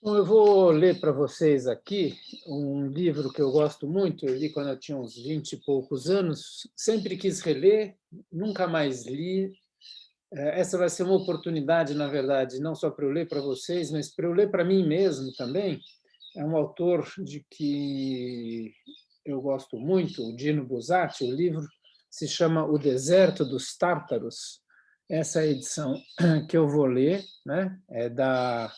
Bom, eu vou ler para vocês aqui um livro que eu gosto muito. Eu li quando eu tinha uns 20 e poucos anos, sempre quis reler, nunca mais li. Essa vai ser uma oportunidade, na verdade, não só para eu ler para vocês, mas para eu ler para mim mesmo também. É um autor de que eu gosto muito, o Dino Buzzati. O livro se chama O Deserto dos Tártaros. Essa é a edição que eu vou ler, né? É da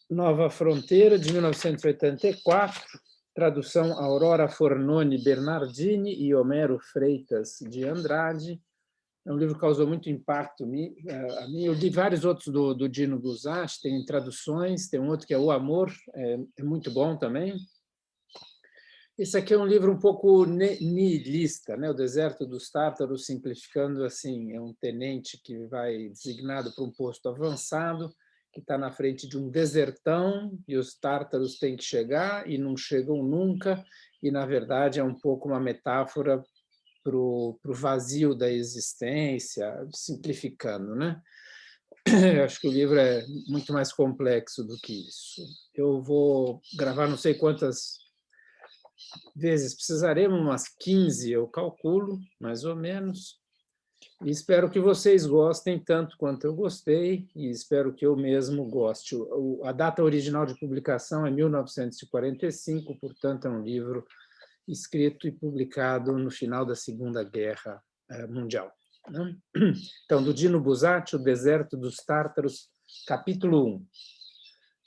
Nova Fronteira, de 1984, tradução Aurora Fornoni Bernardini e Homero Freitas de Andrade. É um livro que causou muito impacto a mim. Eu li vários outros do Dino Buzzati, tem traduções, tem um outro que é O Amor, é muito bom também. Esse aqui é um livro um pouco nihilista, né? O Deserto dos Tártaros, simplificando assim, é um tenente que vai designado para um posto avançado, que está na frente de um desertão, e os tártaros têm que chegar e não chegam nunca, e, na verdade, é um pouco uma metáfora para o vazio da existência, simplificando, né? Eu acho que o livro é muito mais complexo do que isso. Eu vou gravar não sei quantas vezes, precisaremos umas 15, eu calculo, mais ou menos, e espero que vocês gostem tanto quanto eu gostei, e espero que eu mesmo goste. A data original de publicação é 1945, portanto, é um livro escrito e publicado no final da Segunda Guerra Mundial. Então, do Dino Buzzati, O Deserto dos Tártaros, capítulo 1.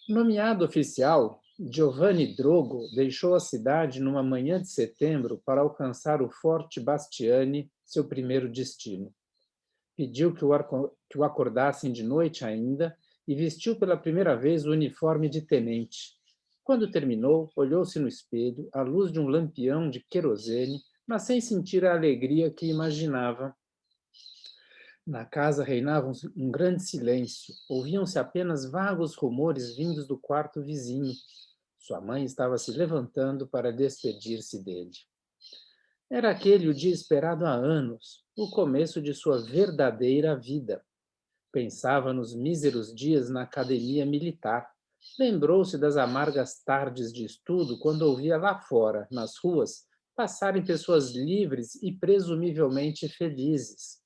Nomeado oficial, Giovanni Drogo deixou a cidade numa manhã de setembro para alcançar o Forte Bastiani, seu primeiro destino. Pediu que o acordassem de noite ainda e vestiu pela primeira vez o uniforme de tenente. Quando terminou, olhou-se no espelho, à luz de um lampião de querosene, mas sem sentir a alegria que imaginava. Na casa reinava um grande silêncio. Ouviam-se apenas vagos rumores vindos do quarto vizinho. Sua mãe estava se levantando para despedir-se dele. Era aquele o dia esperado há anos, o começo de sua verdadeira vida. Pensava nos míseros dias na academia militar. Lembrou-se das amargas tardes de estudo quando ouvia lá fora, nas ruas, passarem pessoas livres e presumivelmente felizes.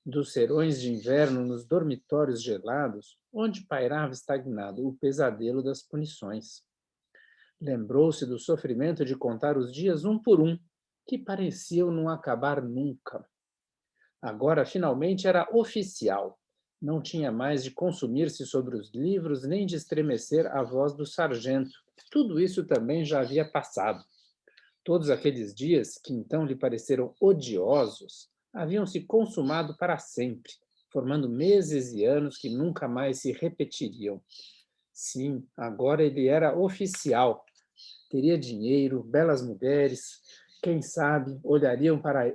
Dos serões de inverno nos dormitórios gelados, onde pairava estagnado o pesadelo das punições. Lembrou-se do sofrimento de contar os dias um por um, que pareciam não acabar nunca. Agora, finalmente, era oficial. Não tinha mais de consumir-se sobre os livros, nem de estremecer a voz do sargento. Tudo isso também já havia passado. Todos aqueles dias, que então lhe pareceram odiosos, haviam se consumado para sempre, formando meses e anos que nunca mais se repetiriam. Sim, agora ele era oficial. Teria dinheiro, belas mulheres, quem sabe olhariam para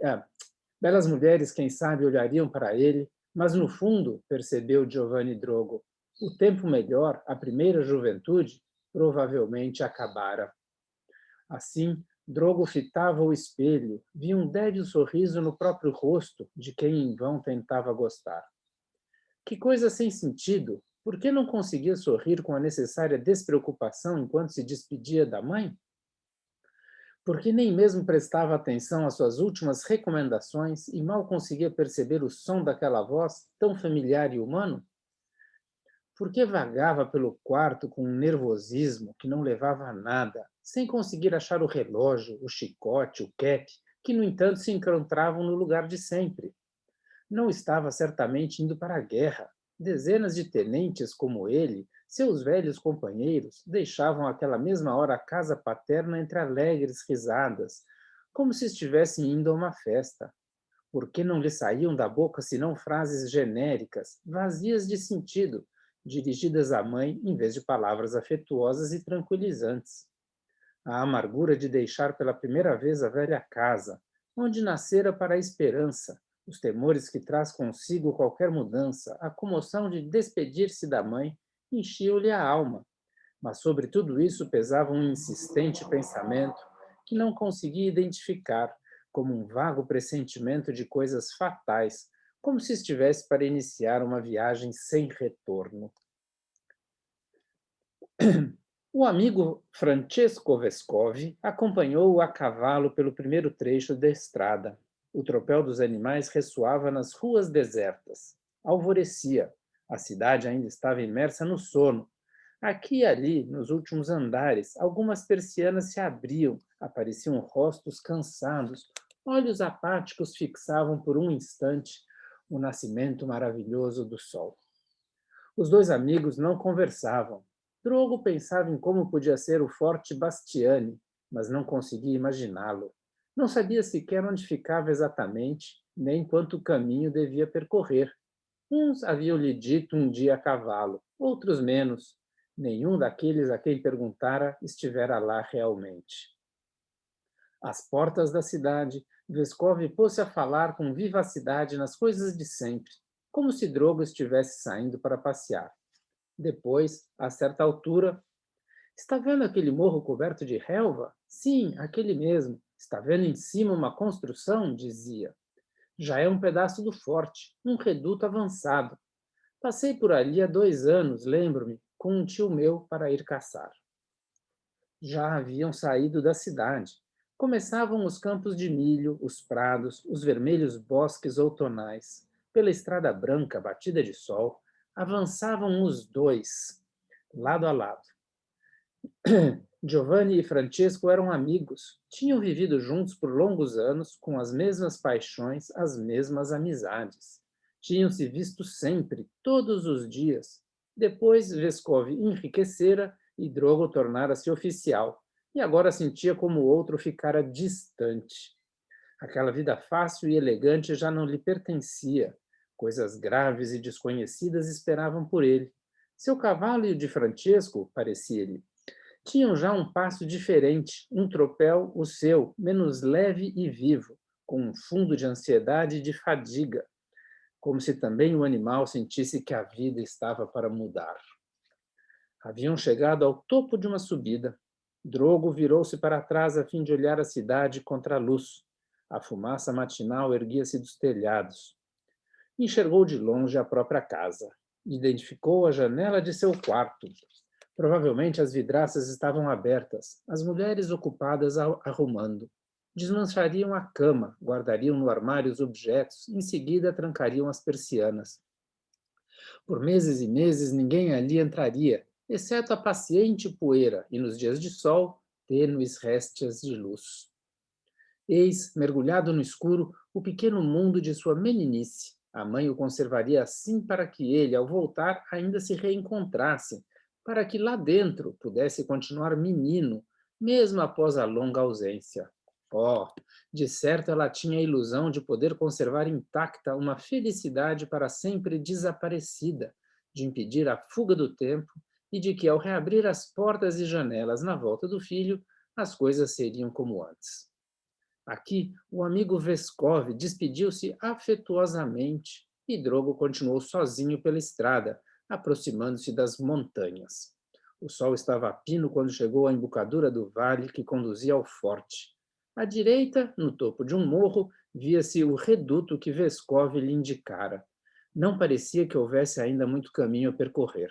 belas mulheres, quem sabe olhariam para ele, mas no fundo, percebeu Giovanni Drogo, o tempo melhor, a primeira juventude, provavelmente acabara. Assim, Drogo fitava o espelho, via um débil sorriso no próprio rosto de quem em vão tentava gostar. Que coisa sem sentido! Por que não conseguia sorrir com a necessária despreocupação enquanto se despedia da mãe? Por que nem mesmo prestava atenção às suas últimas recomendações e mal conseguia perceber o som daquela voz tão familiar e humano? Por que vagava pelo quarto com um nervosismo que não levava a nada, sem conseguir achar o relógio, o chicote, o cap, que, no entanto, se encontravam no lugar de sempre? Não estava certamente indo para a guerra. Dezenas de tenentes como ele, seus velhos companheiros, deixavam àquela mesma hora a casa paterna entre alegres risadas, como se estivessem indo a uma festa. Por que não lhe saíam da boca senão frases genéricas, vazias de sentido, dirigidas à mãe em vez de palavras afetuosas e tranquilizantes? A amargura de deixar pela primeira vez a velha casa, onde nascera para a esperança, os temores que traz consigo qualquer mudança, a comoção de despedir-se da mãe, enchiam-lhe a alma. Mas sobre tudo isso pesava um insistente pensamento que não conseguia identificar, como um vago pressentimento de coisas fatais, como se estivesse para iniciar uma viagem sem retorno. O amigo Francesco Vescovi acompanhou-o a cavalo pelo primeiro trecho da estrada. O tropel dos animais ressoava nas ruas desertas. Alvorecia. A cidade ainda estava imersa no sono. Aqui e ali, nos últimos andares, algumas persianas se abriam, apareciam rostos cansados, olhos apáticos fixavam por um instante o nascimento maravilhoso do sol. Os dois amigos não conversavam. Drogo pensava em como podia ser o Forte Bastiani, mas não conseguia imaginá-lo. Não sabia sequer onde ficava exatamente, nem quanto caminho devia percorrer. Uns haviam lhe dito um dia a cavalo, outros menos. Nenhum daqueles a quem perguntara estivera lá realmente. Às portas da cidade, Vescov pôs-se a falar com vivacidade nas coisas de sempre, como se Drogo estivesse saindo para passear. Depois, a certa altura, está vendo aquele morro coberto de relva? Sim, aquele mesmo. Está vendo em cima uma construção? Dizia. Já é um pedaço do forte, um reduto avançado. Passei por ali há 2 anos, lembro-me, com um tio meu para ir caçar. Já haviam saído da cidade. Começavam os campos de milho, os prados, os vermelhos bosques outonais. Pela estrada branca batida de sol, avançavam os dois, lado a lado. Giovanni e Francesco eram amigos, tinham vivido juntos por longos anos, com as mesmas paixões, as mesmas amizades. Tinham se visto sempre, todos os dias. Depois, Vescov enriquecera e Drogo tornara-se oficial, e agora sentia como o outro ficara distante. Aquela vida fácil e elegante já não lhe pertencia. Coisas graves e desconhecidas esperavam por ele. Seu cavalo e o de Francesco, parecia-lhe, tinham já um passo diferente, um tropel, o seu, menos leve e vivo, com um fundo de ansiedade e de fadiga, como se também o animal sentisse que a vida estava para mudar. Haviam chegado ao topo de uma subida. Drogo virou-se para trás a fim de olhar a cidade contra a luz. A fumaça matinal erguia-se dos telhados. Enxergou de longe a própria casa. Identificou a janela de seu quarto. Provavelmente as vidraças estavam abertas, as mulheres ocupadas arrumando. Desmanchariam a cama, guardariam no armário os objetos, em seguida trancariam as persianas. Por meses e meses ninguém ali entraria, exceto a paciente poeira e, nos dias de sol, tênues réstias de luz. Eis, mergulhado no escuro, o pequeno mundo de sua meninice. A mãe o conservaria assim para que ele, ao voltar, ainda se reencontrasse, para que lá dentro pudesse continuar menino, mesmo após a longa ausência. Oh, de certo ela tinha a ilusão de poder conservar intacta uma felicidade para sempre desaparecida, de impedir a fuga do tempo e de que, ao reabrir as portas e janelas na volta do filho, as coisas seriam como antes. Aqui, o amigo Vescov despediu-se afetuosamente e Drogo continuou sozinho pela estrada, aproximando-se das montanhas. O sol estava a pino quando chegou à embocadura do vale que conduzia ao forte. À direita, no topo de um morro, via-se o reduto que Vescov lhe indicara. Não parecia que houvesse ainda muito caminho a percorrer.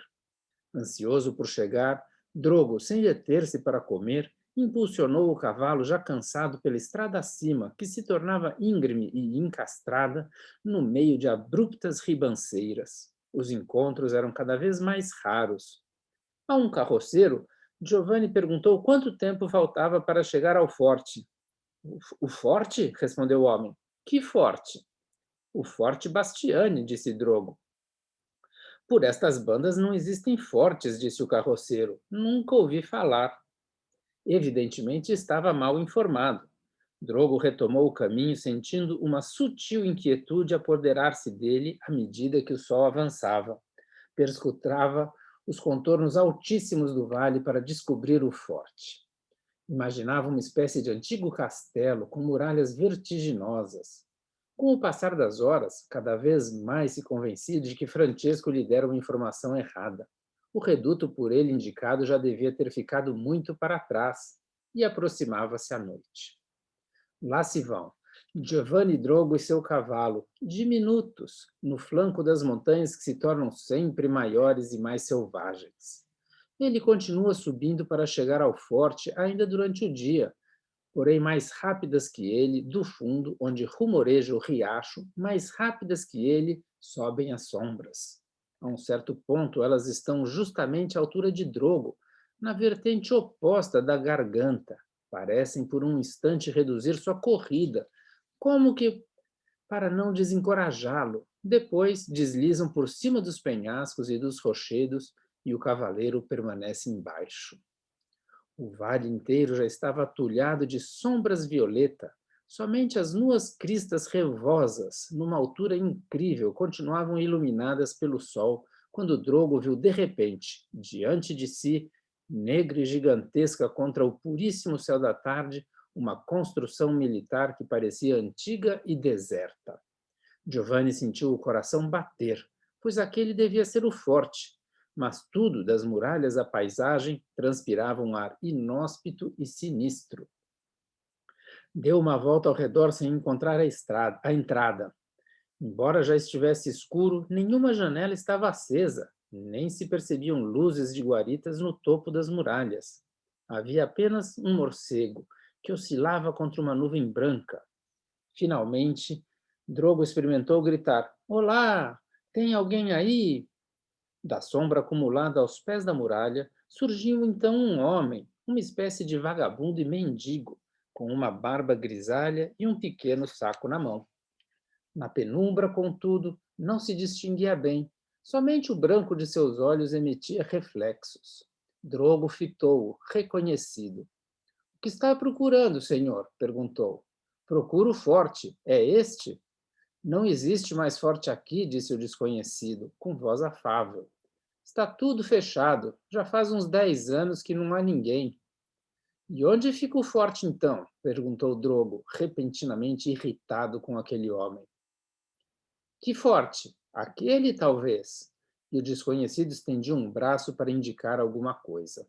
Ansioso por chegar, Drogo, sem deter-se para comer, impulsionou o cavalo já cansado pela estrada acima, que se tornava íngreme e encastrada no meio de abruptas ribanceiras. Os encontros eram cada vez mais raros. A um carroceiro, Giovanni perguntou quanto tempo faltava para chegar ao forte. O forte? Respondeu o homem. Que forte? O Forte Bastiani, disse Drogo. Por estas bandas não existem fortes, disse o carroceiro. Nunca ouvi falar. Evidentemente estava mal informado. Drogo retomou o caminho, sentindo uma sutil inquietude apoderar-se dele à medida que o sol avançava. Perscrutava os contornos altíssimos do vale para descobrir o forte. Imaginava uma espécie de antigo castelo com muralhas vertiginosas. Com o passar das horas, cada vez mais se convencia de que Francesco lhe dera uma informação errada. O reduto por ele indicado já devia ter ficado muito para trás, e aproximava-se a noite. Lá se vão, Giovanni Drogo e seu cavalo, diminutos, no flanco das montanhas que se tornam sempre maiores e mais selvagens. Ele continua subindo para chegar ao forte ainda durante o dia, porém mais rápidas que ele, do fundo, onde rumoreja o riacho, mais rápidas que ele, sobem as sombras. A um certo ponto, elas estão justamente à altura de Drogo, na vertente oposta da garganta. Parecem por um instante reduzir sua corrida, como que para não desencorajá-lo. Depois deslizam por cima dos penhascos e dos rochedos e o cavaleiro permanece embaixo. O vale inteiro já estava atulhado de sombras violeta. Somente as nuas cristas revosas, numa altura incrível, continuavam iluminadas pelo sol, quando Drogo viu de repente, diante de si, negra e gigantesca contra o puríssimo céu da tarde, uma construção militar que parecia antiga e deserta. Giovanni sentiu o coração bater, pois aquele devia ser o forte, mas tudo, das muralhas à paisagem, transpirava um ar inóspito e sinistro. Deu uma volta ao redor sem encontrar a entrada. Embora já estivesse escuro, nenhuma janela estava acesa, nem se percebiam luzes de guaritas no topo das muralhas. Havia apenas um morcego, que oscilava contra uma nuvem branca. Finalmente, Drogo experimentou gritar: "Olá! Tem alguém aí?" Da sombra acumulada aos pés da muralha, surgiu então um homem, uma espécie de vagabundo e mendigo, com uma barba grisalha e um pequeno saco na mão. Na penumbra, contudo, não se distinguia bem. Somente o branco de seus olhos emitia reflexos. Drogo fitou-o, reconhecido. "O que está procurando, senhor?" perguntou. "Procuro o forte. É este?" "Não existe mais forte aqui", disse o desconhecido, com voz afável. "Está tudo fechado. Já faz uns 10 anos que não há ninguém." "E onde fica o forte, então?" perguntou Drogo, repentinamente irritado com aquele homem. "Que forte? Aquele, talvez." E o desconhecido estendia um braço para indicar alguma coisa.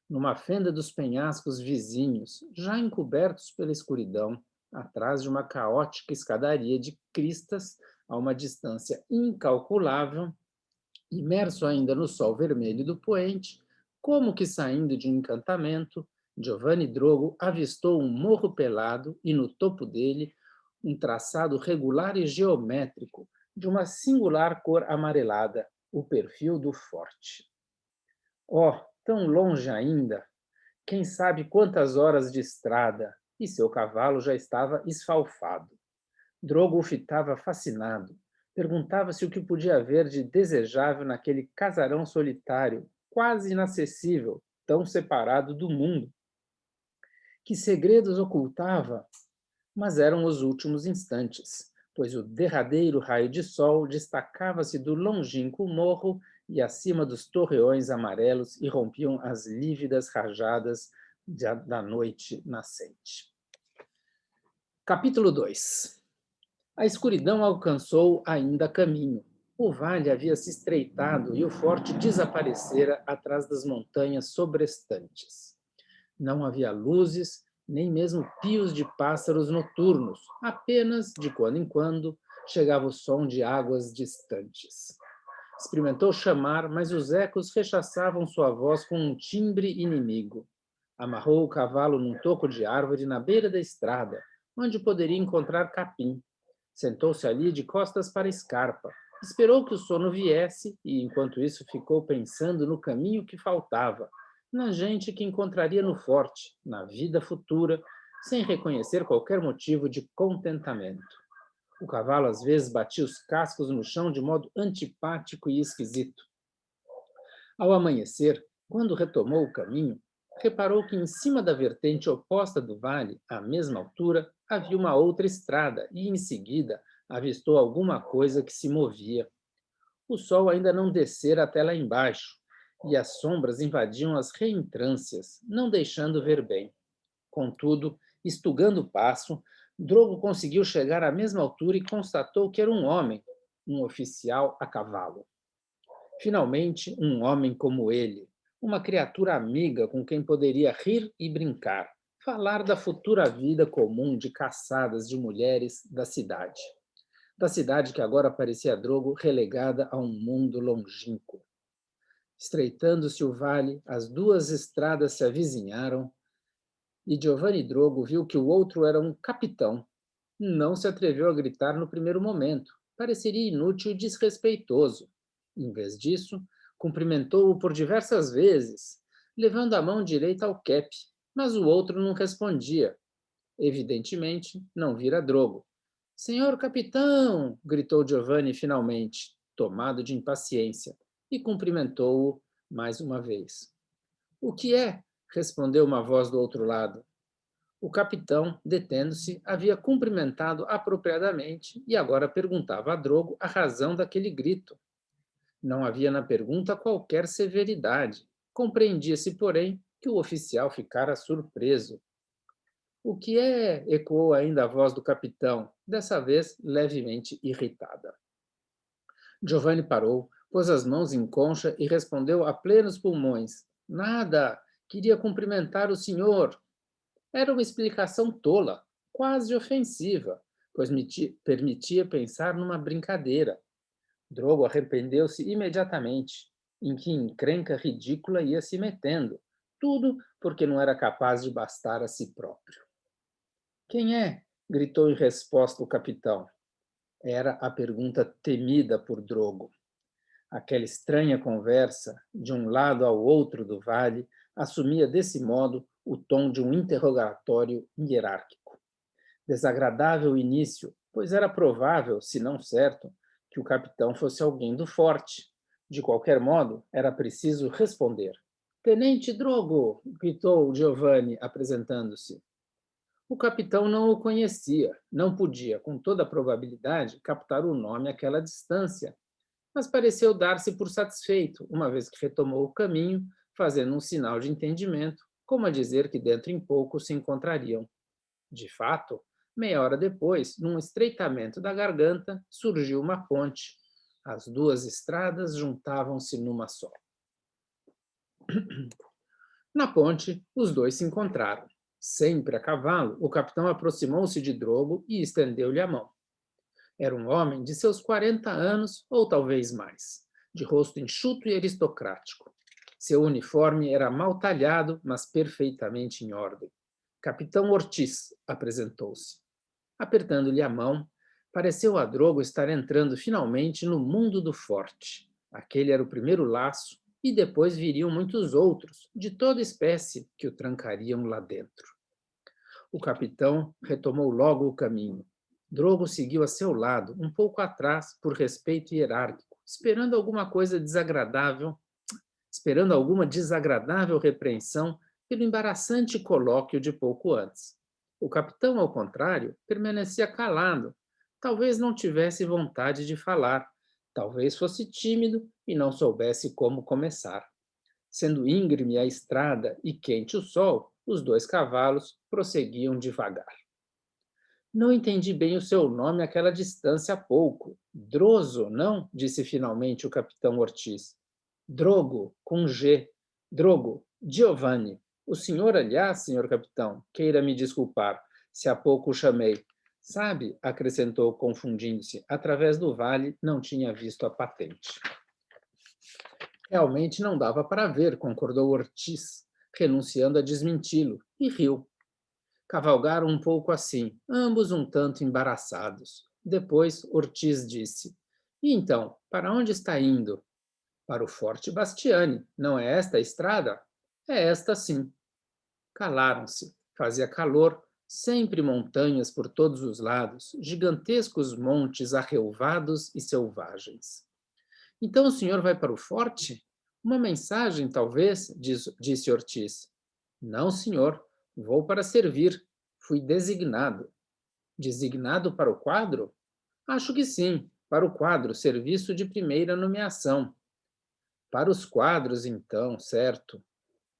Numa fenda dos penhascos vizinhos, já encobertos pela escuridão, atrás de uma caótica escadaria de cristas, a uma distância incalculável, imerso ainda no sol vermelho do poente, como que saindo de um encantamento, Giovanni Drogo avistou um morro pelado e, no topo dele, um traçado regular e geométrico, de uma singular cor amarelada, o perfil do forte. Oh, tão longe ainda! Quem sabe quantas horas de estrada! E seu cavalo já estava esfalfado. Drogo o fitava fascinado. Perguntava-se o que podia haver de desejável naquele casarão solitário, quase inacessível, tão separado do mundo. Que segredos ocultava? Mas eram os últimos instantes, pois o derradeiro raio de sol destacava-se do longínquo morro e acima dos torreões amarelos irrompiam as lívidas rajadas da noite nascente. Capítulo 2. A escuridão alcançou ainda caminho. O vale havia se estreitado e o forte desaparecera atrás das montanhas sobrestantes. Não havia luzes, nem mesmo pios de pássaros noturnos. Apenas, de quando em quando, chegava o som de águas distantes. Experimentou chamar, mas os ecos rechaçavam sua voz com um timbre inimigo. Amarrou o cavalo num toco de árvore na beira da estrada, onde poderia encontrar capim. Sentou-se ali de costas para a escarpa. Esperou que o sono viesse e, enquanto isso, ficou pensando no caminho que faltava, na gente que encontraria no forte, na vida futura, sem reconhecer qualquer motivo de contentamento. O cavalo às vezes batia os cascos no chão de modo antipático e esquisito. Ao amanhecer, quando retomou o caminho, reparou que em cima da vertente oposta do vale, à mesma altura, havia uma outra estrada e, em seguida, avistou alguma coisa que se movia. O sol ainda não descera até lá embaixo, e as sombras invadiam as reentrâncias, não deixando ver bem. Contudo, estugando o passo, Drogo conseguiu chegar à mesma altura e constatou que era um homem, um oficial a cavalo. Finalmente, um homem como ele, uma criatura amiga com quem poderia rir e brincar, falar da futura vida comum de caçadas de mulheres da cidade que agora parecia a Drogo relegada a um mundo longínquo. Estreitando-se o vale, as duas estradas se avizinharam e Giovanni Drogo viu que o outro era um capitão. Não se atreveu a gritar no primeiro momento. Pareceria inútil e desrespeitoso. Em vez disso, cumprimentou-o por diversas vezes, levando a mão direita ao cap, mas o outro não respondia. Evidentemente, não vira Drogo. Senhor capitão! Gritou Giovanni finalmente, tomado de impaciência, e cumprimentou-o mais uma vez. O que é? Respondeu uma voz do outro lado. O capitão, detendo-se, havia cumprimentado apropriadamente e agora perguntava a Drogo a razão daquele grito. Não havia na pergunta qualquer severidade. Compreendia-se, porém, que o oficial ficara surpreso. O que é? Ecoou ainda a voz do capitão, dessa vez levemente irritada. Giovanni parou, pôs as mãos em concha e respondeu a plenos pulmões. Nada! Queria cumprimentar o senhor. Era uma explicação tola, quase ofensiva, pois me permitia pensar numa brincadeira. Drogo arrependeu-se imediatamente. Em que encrenca ridícula ia se metendo. Tudo porque não era capaz de bastar a si próprio. Quem é? Gritou em resposta o capitão. Era a pergunta temida por Drogo. Aquela estranha conversa, de um lado ao outro do vale, assumia desse modo o tom de um interrogatório hierárquico. Desagradável início, pois era provável, se não certo, que o capitão fosse alguém do forte. De qualquer modo, era preciso responder. Tenente Drogo! Gritou Giovanni, apresentando-se. O capitão não o conhecia, não podia, com toda a probabilidade, captar o nome àquela distância, mas pareceu dar-se por satisfeito, uma vez que retomou o caminho, fazendo um sinal de entendimento, como a dizer que dentro em pouco se encontrariam. De fato, meia hora depois, num estreitamento da garganta, surgiu uma ponte. As duas estradas juntavam-se numa só. Na ponte, os dois se encontraram. Sempre a cavalo, o capitão aproximou-se de Drogo e estendeu-lhe a mão. Era um homem de seus 40 anos, ou talvez mais, de rosto enxuto e aristocrático. Seu uniforme era mal talhado, mas perfeitamente em ordem. Capitão Ortiz, apresentou-se. Apertando-lhe a mão, pareceu a Drogo estar entrando finalmente no mundo do forte. Aquele era o primeiro laço, e depois viriam muitos outros, de toda espécie, que o trancariam lá dentro. O capitão retomou logo o caminho. Drogo seguiu a seu lado, um pouco atrás, por respeito hierárquico, esperando alguma desagradável repreensão pelo embaraçante colóquio de pouco antes. O capitão, ao contrário, permanecia calado. Talvez não tivesse vontade de falar, talvez fosse tímido e não soubesse como começar. Sendo íngreme a estrada e quente o sol, os dois cavalos prosseguiam devagar. Não entendi bem o seu nome àquela distância há pouco. Droso, não? Disse finalmente o capitão Ortiz. Drogo, com G. Drogo, Giovanni. O senhor, aliás, senhor capitão, queira me desculpar, se há pouco o chamei. Sabe, acrescentou, confundindo-se, através do vale não tinha visto a patente. Realmente não dava para ver, concordou Ortiz, renunciando a desmenti-lo, e riu. Cavalgaram um pouco assim, ambos um tanto embaraçados. Depois Ortiz disse: E então, para onde está indo? Para o Forte Bastiani. Não é esta a estrada? É esta sim. Calaram-se. Fazia calor, sempre montanhas por todos os lados, gigantescos montes arrelvados e selvagens. Então o senhor vai para o forte? Uma mensagem, talvez, disse Ortiz. Não, senhor. Vou para servir. Fui designado. Designado para o quadro? Acho que sim, para o quadro, serviço de primeira nomeação. Para os quadros, então, certo.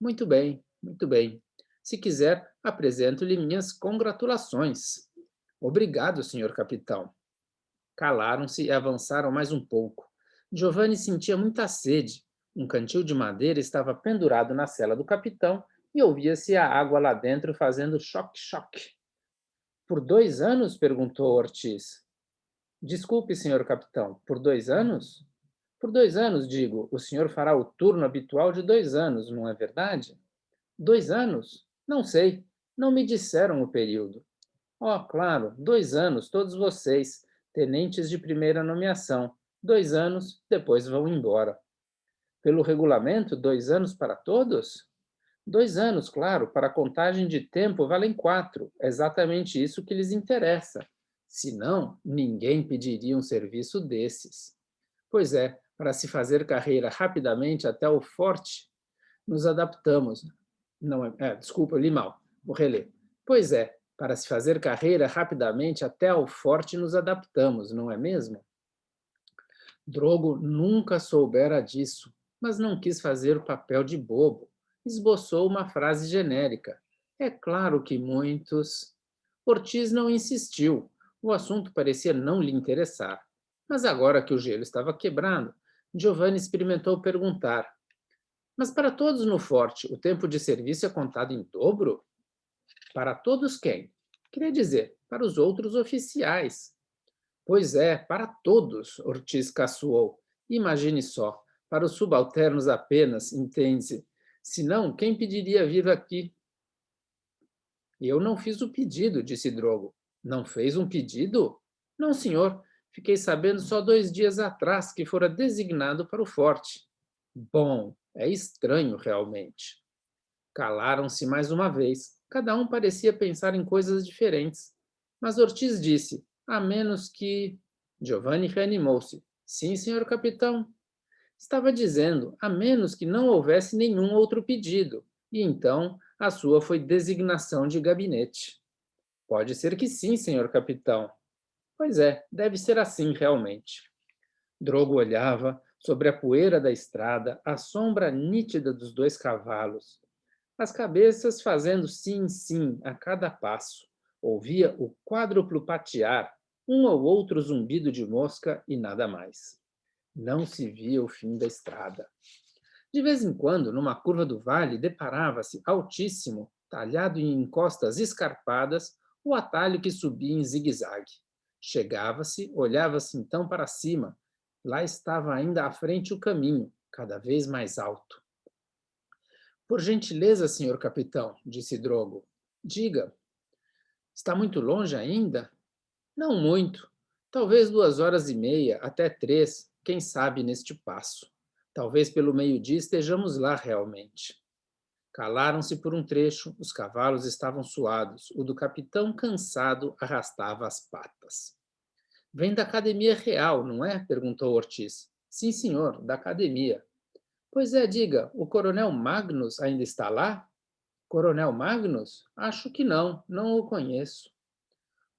Muito bem, muito bem. Se quiser, apresento-lhe minhas congratulações. Obrigado, senhor capitão. Calaram-se e avançaram mais um pouco. Giovanni sentia muita sede. Um cantil de madeira estava pendurado na cela do capitão e ouvia-se a água lá dentro fazendo choque-choque. Por 2 anos? Perguntou Ortiz. Desculpe, senhor capitão, por 2 anos? Por 2 anos, digo, o senhor fará o turno habitual de 2 anos, não é verdade? 2 anos? Não sei. Não me disseram o período. Oh, claro, 2 anos, todos vocês, tenentes de primeira nomeação. 2 anos, depois vão embora. Pelo regulamento, 2 anos para todos? 2 anos, claro, para a contagem de tempo valem 4. É exatamente isso que lhes interessa. Senão, ninguém pediria um serviço desses. Pois é, para se fazer carreira rapidamente até o forte, nos adaptamos. Não desculpa, eu li mal. Vou reler. Pois é, para se fazer carreira rapidamente até ao forte nos adaptamos, não é mesmo? Drogo nunca soubera disso, mas não quis fazer o papel de bobo. Esboçou uma frase genérica. É claro que muitos. Ortiz não insistiu. O assunto parecia não lhe interessar. Mas agora que o gelo estava quebrado, Giovanni experimentou perguntar: Mas para todos no forte, o tempo de serviço é contado em dobro? Para todos quem? Queria dizer, para os outros oficiais. Pois é, para todos, Ortiz caçoou. Imagine só, para os subalternos apenas, entende-se. Senão, quem pediria vir aqui? Eu não fiz o pedido, disse Drogo. Não fez um pedido? Não, senhor. Fiquei sabendo só 2 dias atrás que fora designado para o forte. Bom, é estranho realmente. Calaram-se mais uma vez. Cada um parecia pensar em coisas diferentes. Mas Ortiz disse, a menos que... Giovanni reanimou-se. Sim, senhor capitão. Estava dizendo, a menos que não houvesse nenhum outro pedido. E então a sua foi designação de gabinete. Pode ser que sim, senhor capitão. Pois é, deve ser assim realmente. Drogo olhava sobre a poeira da estrada, a sombra nítida dos 2 cavalos, as cabeças fazendo sim, sim a cada passo. Ouvia o quádruplo patear, um ou outro zumbido de mosca e nada mais. Não se via o fim da estrada. De vez em quando, numa curva do vale, deparava-se, altíssimo, talhado em encostas escarpadas, o atalho que subia em zigue-zague. Chegava-se, olhava-se então para cima. Lá estava ainda à frente o caminho, cada vez mais alto. Por gentileza, senhor capitão, disse Drogo. Diga, está muito longe ainda? Não muito. Talvez 2 horas e meia, até 3, quem sabe neste passo. Talvez pelo meio-dia estejamos lá realmente. Calaram-se por um trecho, os cavalos estavam suados, o do capitão, cansado, arrastava as patas. Vem da academia real, não é? Perguntou Ortiz. Sim, senhor, da academia. Pois é, diga, o coronel Magnus ainda está lá? Coronel Magnus? Acho que não, não o conheço.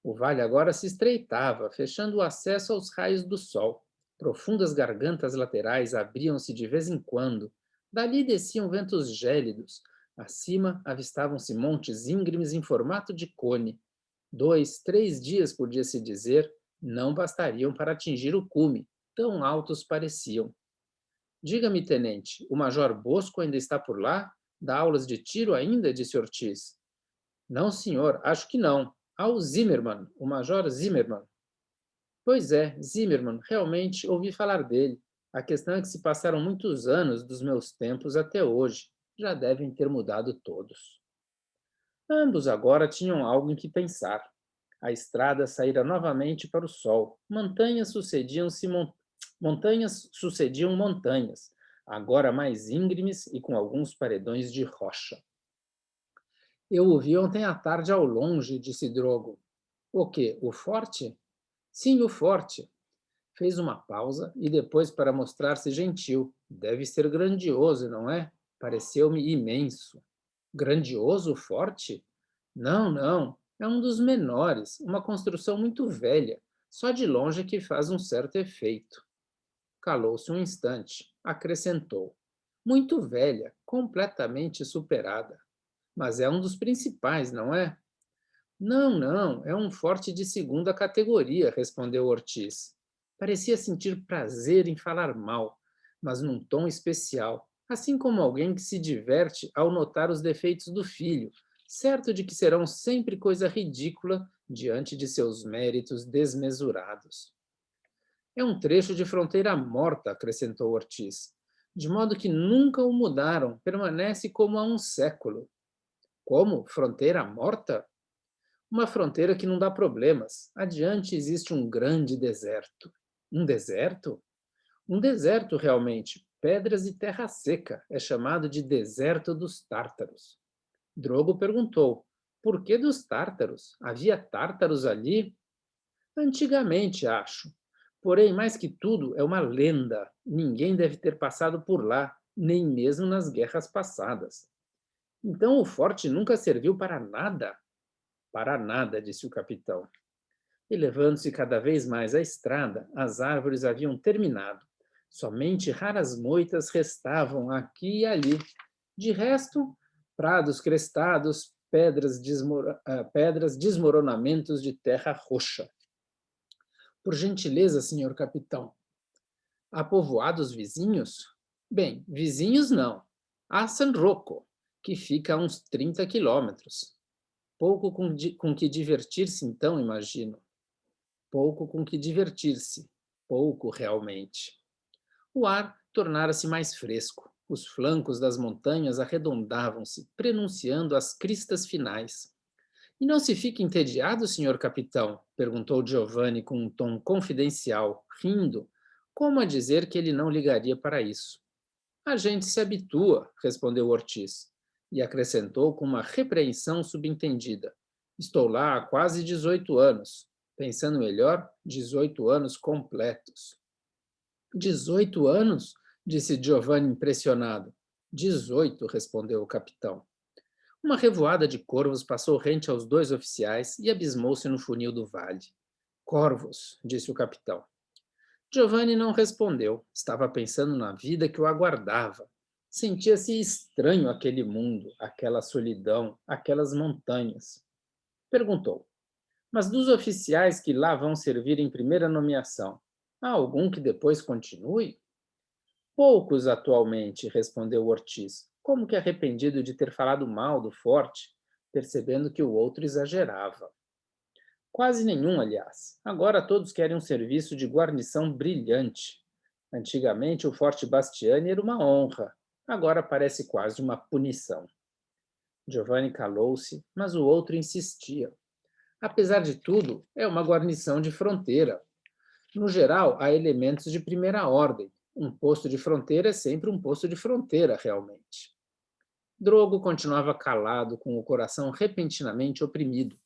O vale agora se estreitava, fechando o acesso aos raios do sol. Profundas gargantas laterais abriam-se de vez em quando. Dali desciam ventos gélidos. Acima avistavam-se montes íngremes em formato de cone. 2, 3 dias, podia-se dizer, não bastariam para atingir o cume, tão altos pareciam. Diga-me, tenente, o major Bosco ainda está por lá? Dá aulas de tiro ainda? Disse Ortiz. Não, senhor, acho que não. Há o Zimmermann, o major Zimmermann. Pois é, Zimmermann, realmente ouvi falar dele. A questão é que se passaram muitos anos dos meus tempos até hoje. Já devem ter mudado todos. Ambos agora tinham algo em que pensar. A estrada saíra novamente para o sol. Montanhas sucediam montanhas, agora mais íngremes e com alguns paredões de rocha. Eu o vi ontem à tarde ao longe, disse Drogo. O quê? O forte? Sim, o forte. Fez uma pausa e depois, para mostrar-se gentil, deve ser grandioso, não é? Pareceu-me imenso. Grandioso o forte? Não, não. É um dos menores, uma construção muito velha. Só de longe é que faz um certo efeito. Calou-se um instante. Acrescentou. Muito velha, completamente superada. Mas é um dos principais, não é? Não, não, é um forte de segunda categoria, respondeu Ortiz. Parecia sentir prazer em falar mal, mas num tom especial, assim como alguém que se diverte ao notar os defeitos do filho, certo de que serão sempre coisa ridícula diante de seus méritos desmesurados. É um trecho de fronteira morta, acrescentou Ortiz, de modo que nunca o mudaram, permanece como há um século. Como? Fronteira morta? Uma fronteira que não dá problemas. Adiante existe um grande deserto. Um deserto? Um deserto, realmente. Pedras e terra seca. É chamado de deserto dos tártaros. Drogo perguntou: por que dos tártaros? Havia tártaros ali? Antigamente, acho. Porém, mais que tudo, é uma lenda. Ninguém deve ter passado por lá, nem mesmo nas guerras passadas. Então o forte nunca serviu para nada? Para nada, disse o capitão. Elevando-se cada vez mais a estrada, as árvores haviam terminado. Somente raras moitas restavam aqui e ali. De resto, prados crestados, pedras, desmoronamentos de terra roxa. Por gentileza, senhor capitão, há povoados vizinhos? Bem, vizinhos não. Há San Rocco, que fica a uns 30 quilômetros. Pouco com que divertir-se, então, imagino. Pouco com que divertir-se. Pouco, realmente. O ar tornara-se mais fresco. Os flancos das montanhas arredondavam-se, prenunciando as cristas finais. E não se fica entediado, senhor capitão? Perguntou Giovanni com um tom confidencial, rindo, como a dizer que ele não ligaria para isso. A gente se habitua, respondeu Ortiz, e acrescentou com uma repreensão subentendida. Estou lá há quase 18 anos. Pensando melhor, 18 anos completos. 18 anos? Disse Giovanni impressionado. 18, respondeu o capitão. Uma revoada de corvos passou rente aos dois oficiais e abismou-se no funil do vale. Corvos, disse o capitão. Giovanni não respondeu. Estava pensando na vida que o aguardava. Sentia-se estranho aquele mundo, aquela solidão, aquelas montanhas. Perguntou: mas dos oficiais que lá vão servir em primeira nomeação, há algum que depois continue? Poucos atualmente, respondeu Ortiz, como que arrependido de ter falado mal do forte, percebendo que o outro exagerava. Quase nenhum, aliás. Agora todos querem um serviço de guarnição brilhante. Antigamente o Forte Bastiani era uma honra, agora parece quase uma punição. Giovanni calou-se, mas o outro insistia. Apesar de tudo, é uma guarnição de fronteira. No geral, há elementos de primeira ordem. Um posto de fronteira é sempre um posto de fronteira, realmente. Drogo continuava calado, com o coração repentinamente oprimido.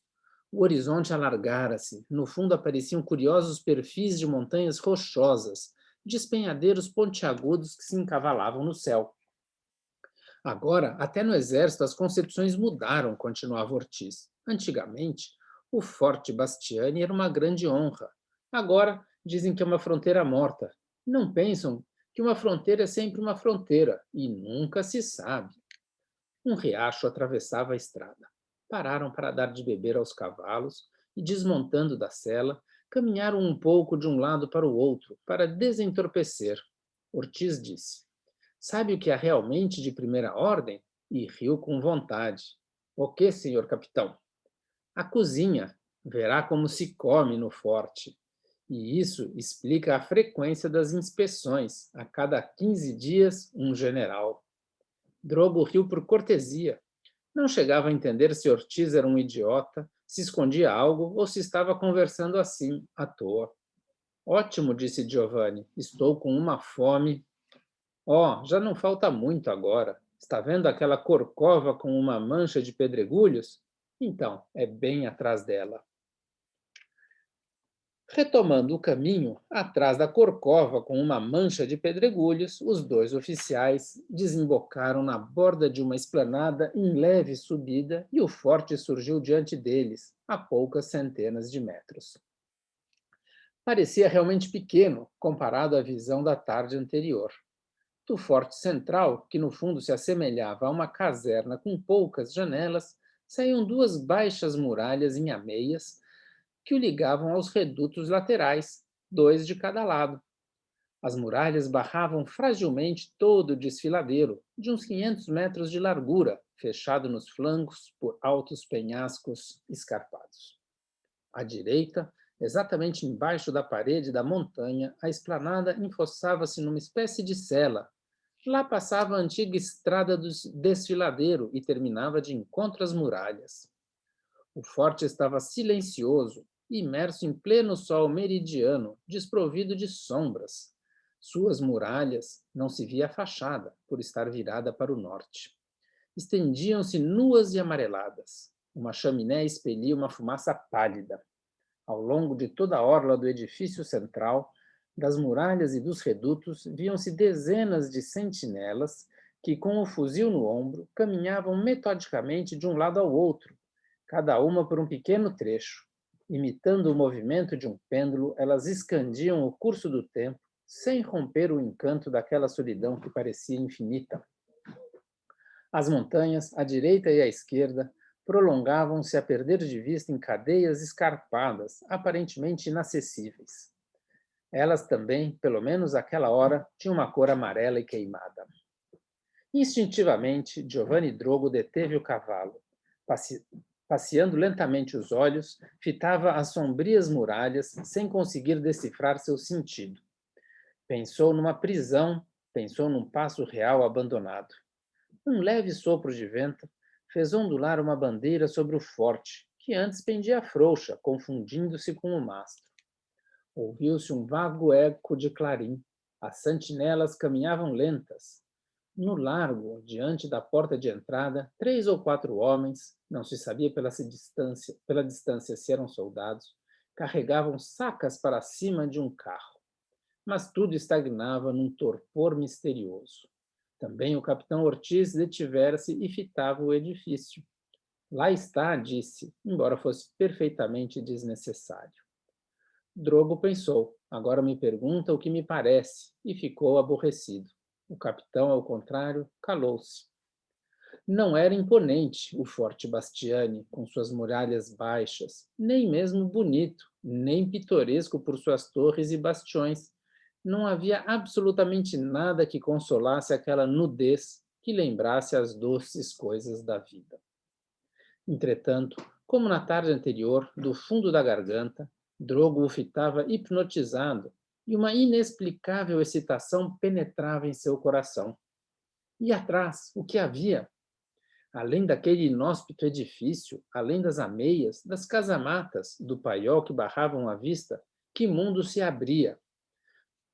O horizonte alargara-se. No fundo apareciam curiosos perfis de montanhas rochosas, despenhadeiros pontiagudos que se encavalavam no céu. Agora, até no exército, as concepções mudaram, continuava Ortiz. Antigamente, o Forte Bastiani era uma grande honra. Agora, dizem que é uma fronteira morta. Não pensam que uma fronteira é sempre uma fronteira, e nunca se sabe. Um riacho atravessava a estrada. Pararam para dar de beber aos cavalos e, desmontando da sela, caminharam um pouco de um lado para o outro, para desentorpecer. Ortiz disse: sabe o que é realmente de primeira ordem? E riu com vontade. O que, senhor capitão? A cozinha. Verá como se come no forte. E isso explica a frequência das inspeções. A cada 15 dias, um general. Drogo riu por cortesia. Não chegava a entender se Ortiz era um idiota, se escondia algo ou se estava conversando assim, à toa. Ótimo, disse Giovanni. Estou com uma fome. Oh, já não falta muito agora. Está vendo aquela corcova com uma mancha de pedregulhos? Então, é bem atrás dela. Retomando o caminho, atrás da corcova com uma mancha de pedregulhos, os dois oficiais desembocaram na borda de uma esplanada em leve subida e o forte surgiu diante deles, a poucas centenas de metros. Parecia realmente pequeno, comparado à visão da tarde anterior. Do forte central, que no fundo se assemelhava a uma caserna com poucas janelas, saíam duas baixas muralhas em ameias que o ligavam aos redutos laterais, dois de cada lado. As muralhas barravam fragilmente todo o desfiladeiro, de uns 500 metros de largura, fechado nos flancos por altos penhascos escarpados. À direita, Exatamente embaixo da parede da montanha, a esplanada enfossava-se numa espécie de cela. Lá passava a antiga estrada do desfiladeiro e terminava de encontro às muralhas. O forte estava silencioso, imerso em pleno sol meridiano, desprovido de sombras. Suas muralhas não se via a fachada, por estar virada para o norte. Estendiam-se nuas e amareladas. Uma chaminé expelia uma fumaça pálida. Ao longo de toda a orla do edifício central, das muralhas e dos redutos, viam-se dezenas de sentinelas que, com o fuzil no ombro, caminhavam metodicamente de um lado ao outro, cada uma por um pequeno trecho. Imitando o movimento de um pêndulo, elas escandiam o curso do tempo, sem romper o encanto daquela solidão que parecia infinita. As montanhas, à direita e à esquerda, prolongavam-se a perder de vista em cadeias escarpadas, aparentemente inacessíveis. Elas também, pelo menos àquela hora, tinham uma cor amarela e queimada. Instintivamente, Giovanni Drogo deteve o cavalo. Passeando lentamente os olhos, fitava as sombrias muralhas, sem conseguir decifrar seu sentido. Pensou numa prisão, pensou num paço real abandonado. Um leve sopro de vento fez ondular uma bandeira sobre o forte, que antes pendia frouxa, confundindo-se com o mastro. Ouviu-se um vago eco de clarim. As sentinelas caminhavam lentas. No largo, diante da porta de entrada, 3 ou 4 homens, não se sabia pela distância se eram soldados, carregavam sacas para cima de um carro. Mas tudo estagnava num torpor misterioso. Também o capitão Ortiz detivera-se e fitava o edifício. Lá está, disse, embora fosse perfeitamente desnecessário. Drogo pensou, agora me pergunta o que me parece, e ficou aborrecido. O capitão, ao contrário, calou-se. Não era imponente o forte Bastiani, com suas muralhas baixas, nem mesmo bonito, nem pitoresco por suas torres e bastiões. Não havia absolutamente nada que consolasse aquela nudez que lembrasse as doces coisas da vida. Entretanto, como na tarde anterior, do fundo da garganta, Drogo o fitava hipnotizado e uma inexplicável excitação penetrava em seu coração. E atrás, o que havia? Além daquele inóspito edifício, além das ameias, das casamatas, do paiol que barravam a vista, que mundo se abria?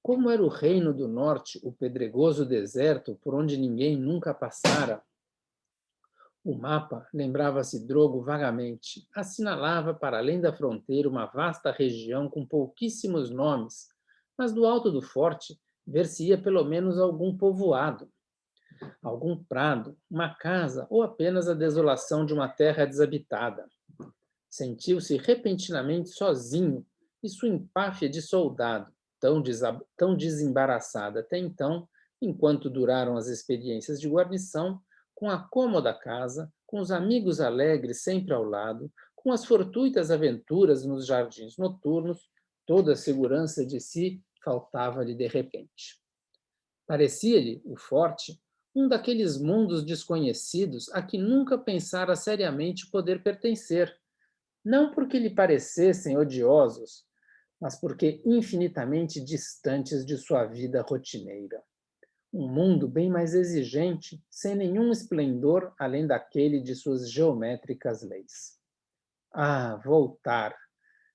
Como era o reino do norte, o pedregoso deserto por onde ninguém nunca passara? O mapa, lembrava-se Drogo vagamente, assinalava para além da fronteira uma vasta região com pouquíssimos nomes, mas do alto do forte ver-se-ia pelo menos algum povoado, algum prado, uma casa ou apenas a desolação de uma terra desabitada. Sentiu-se repentinamente sozinho e sua empáfia de soldado, tão desembaraçada até então, enquanto duraram as experiências de guarnição, com a cômoda casa, com os amigos alegres sempre ao lado, com as fortuitas aventuras nos jardins noturnos, toda a segurança de si faltava-lhe de repente. Parecia-lhe, o forte, um daqueles mundos desconhecidos a que nunca pensara seriamente poder pertencer, não porque lhe parecessem odiosos, mas porque infinitamente distantes de sua vida rotineira. Um mundo bem mais exigente, sem nenhum esplendor além daquele de suas geométricas leis. Ah, voltar!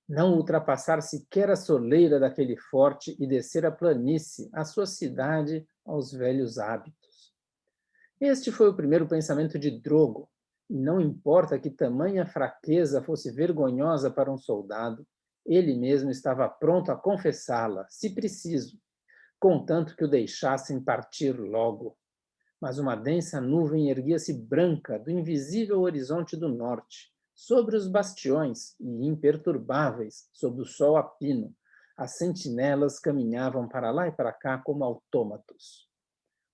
Não ultrapassar sequer a soleira daquele forte e descer a planície, a sua cidade, aos velhos hábitos. Este foi o primeiro pensamento de Drogo, e não importa que tamanha fraqueza fosse vergonhosa para um soldado, ele mesmo estava pronto a confessá-la, se preciso, contanto que o deixassem partir logo. Mas uma densa nuvem erguia-se branca do invisível horizonte do norte, sobre os bastiões e imperturbáveis, sob o sol a pino. As sentinelas caminhavam para lá e para cá como autômatos.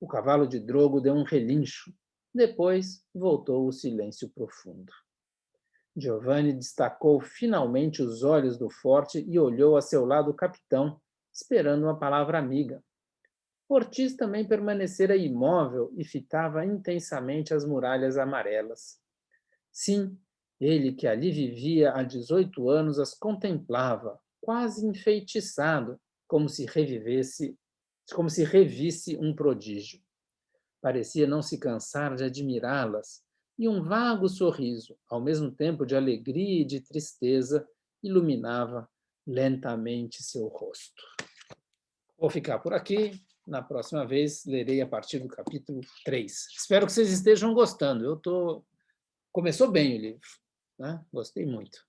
O cavalo de Drogo deu um relincho. Depois voltou o silêncio profundo. Giovanni destacou finalmente os olhos do forte e olhou a seu lado o capitão, esperando uma palavra amiga. Ortiz também permanecera imóvel e fitava intensamente as muralhas amarelas. Sim, ele que ali vivia há 18 anos as contemplava, quase enfeitiçado, como se revisse um prodígio. Parecia não se cansar de admirá-las, e um vago sorriso, ao mesmo tempo de alegria e de tristeza, iluminava lentamente seu rosto. Vou ficar por aqui. Na próxima vez, lerei a partir do capítulo 3. Espero que vocês estejam gostando. Começou bem o livro, né? Gostei muito.